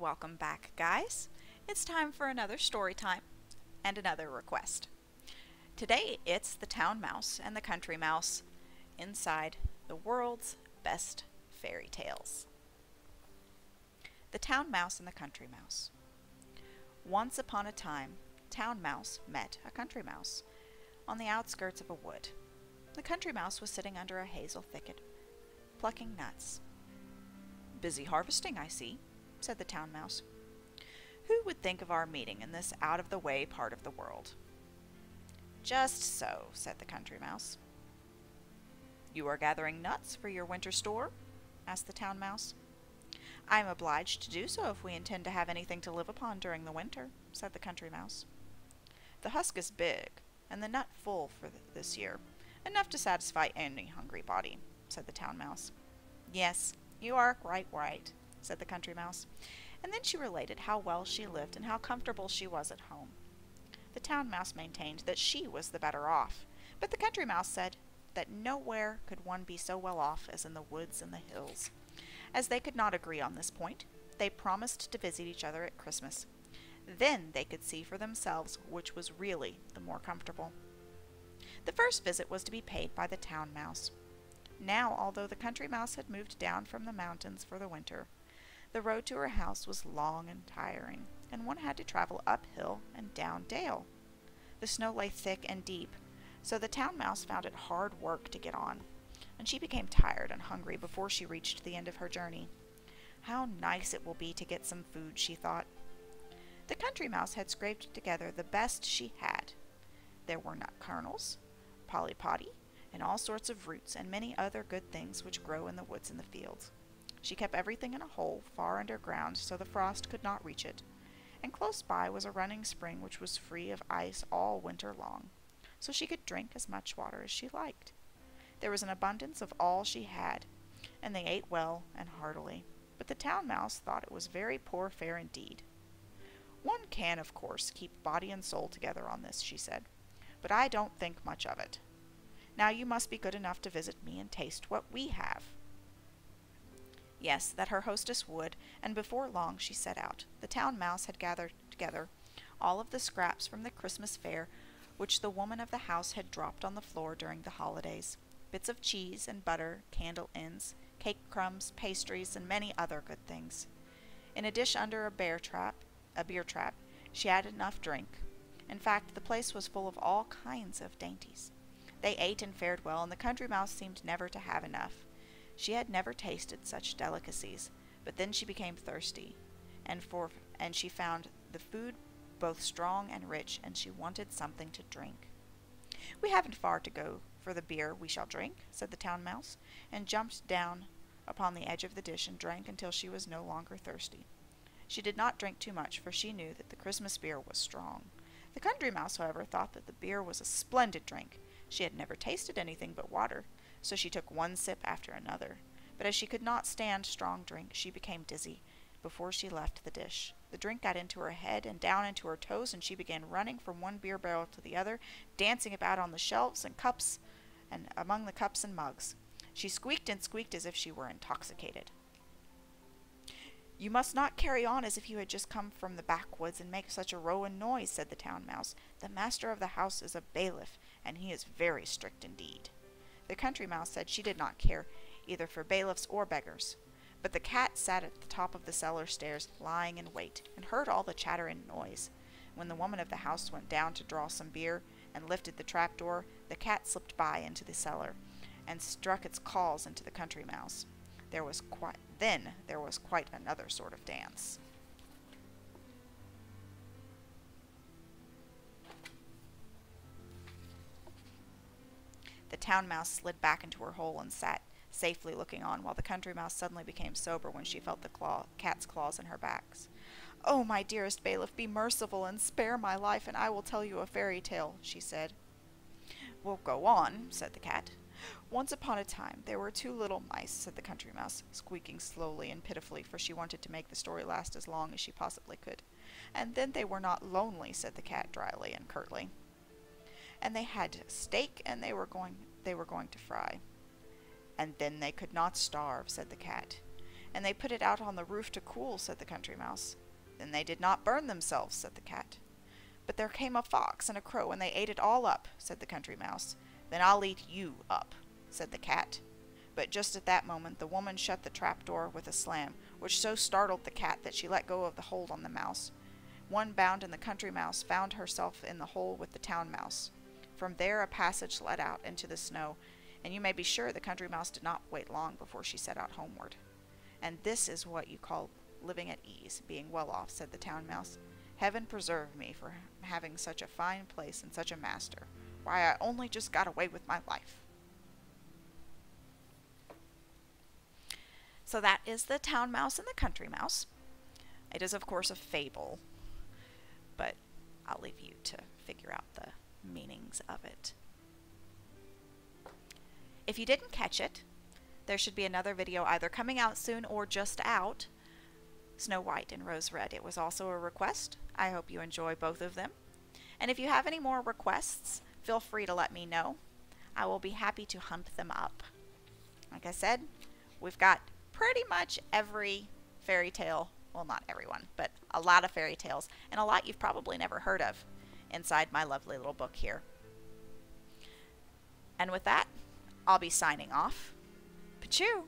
Welcome back, guys. It's time for another story time and another request. Today it's the town mouse and the country mouse inside the world's best fairy tales. The town mouse and the country mouse. Once upon a time, town mouse met a country mouse on the outskirts of a wood. The country mouse was sitting under a hazel thicket, plucking nuts. "Busy harvesting, I see," said the town mouse. "Who would think of our meeting in this out-of-the-way part of the world?" "Just so," said the country mouse. "You are gathering nuts for your winter store?" asked the town mouse. "I am obliged to do so if we intend to have anything to live upon during the winter," said the country mouse. "The husk is big, and the nut full for this year, enough to satisfy any hungry body," said the town mouse. "Yes, you are quite right," said the country mouse, and then she related how well she lived and how comfortable she was at home. The town mouse maintained that she was the better off, but the country mouse said that nowhere could one be so well off as in the woods and the hills. As they could not agree on this point, they promised to visit each other at Christmas. Then they could see for themselves which was really the more comfortable. The first visit was to be paid by the town mouse. Now, although the country mouse had moved down from the mountains for the winter, the road to her house was long and tiring, and one had to travel uphill and down dale. The snow lay thick and deep, so the town mouse found it hard work to get on, and she became tired and hungry before she reached the end of her journey. "How nice it will be to get some food," she thought. The country mouse had scraped together the best she had. There were nut kernels, polypody, and all sorts of roots and many other good things which grow in the woods and the fields. She kept everything in a hole far underground so the frost could not reach it, and close by was a running spring which was free of ice all winter long, so she could drink as much water as she liked. There was an abundance of all she had, and they ate well and heartily, but the town mouse thought it was very poor fare indeed. "One can, of course, keep body and soul together on this," she said, "but I don't think much of it. Now you must be good enough to visit me and taste what we have." Yes, that her hostess would, and before long she set out. The town mouse had gathered together all of the scraps from the Christmas fare which the woman of the house had dropped on the floor during the holidays, bits of cheese and butter, candle ends, cake crumbs, pastries, and many other good things. In a dish under a beer trap, she had enough drink. In fact, the place was full of all kinds of dainties. They ate and fared well, and the country mouse seemed never to have enough. She had never tasted such delicacies, but then she became thirsty, and she found the food both strong and rich, and she wanted something to drink. "We haven't far to go for the beer we shall drink," said the town mouse, and jumped down upon the edge of the dish and drank until she was no longer thirsty. She did not drink too much, for she knew that the Christmas beer was strong. The country mouse, however, thought that the beer was a splendid drink. She had never tasted anything but water, so she took one sip after another. But as she could not stand strong drink, she became dizzy before she left the dish. The drink got into her head and down into her toes, and she began running from one beer barrel to the other, dancing about on the shelves and cups and among the cups and mugs. She squeaked and squeaked as if she were intoxicated. "You must not carry on as if you had just come from the backwoods and make such a row and noise," said the town mouse. "The master of the house is a bailiff, and he is very strict indeed." The country mouse said she did not care either for bailiffs or beggars, but the cat sat at the top of the cellar stairs, lying in wait, and heard all the chatter and noise. When the woman of the house went down to draw some beer and lifted the trap-door, the cat slipped by into the cellar and struck its claws into the country mouse. There was quite another sort of dance. The town mouse slid back into her hole and sat safely looking on, while the country mouse suddenly became sober when she felt the cat's claws in her backs. "Oh, my dearest bailiff, be merciful and spare my life, and I will tell you a fairy tale," she said. "Well, go on," said the cat. "Once upon a time there were two little mice," said the country mouse, squeaking slowly and pitifully, for she wanted to make the story last as long as she possibly could. "And then they were not lonely," said the cat dryly and curtly. "And they had steak, and they were going to fry. And then they could not starve," said the cat. And they put it out on the roof to cool, said the Country Mouse. Then they did not burn themselves, said the cat. But there came a fox and a crow, and they ate it all up, said the Country Mouse. Then I'll eat you up, said the cat. But just at that moment the woman shut the trapdoor with a slam, which so startled the cat that she let go of the hold on the mouse. One bound and the Country Mouse found herself in the hole with the Town Mouse. From there a passage led out into the snow, and you may be sure the Country Mouse did not wait long before she set out homeward. And this is what you call living at ease, being well off, said the Town Mouse. Heaven preserve me for having such a fine place and such a master. Why, I only just got away with my life. So that is the Town Mouse and the Country Mouse. It is, of course, a fable, but I'll leave you to figure out the meanings of it. If you didn't catch it, there should be another video either coming out soon or just out. Snow White and Rose Red. It was also a request. I hope you enjoy both of them. And if you have any more requests, feel free to let me know. I will be happy to hunt them up. Like I said, we've got pretty much every fairy tale, well, not everyone, but a lot of fairy tales, and a lot you've probably never heard of inside my lovely little book here. And with that, I'll be signing off. Pachoo!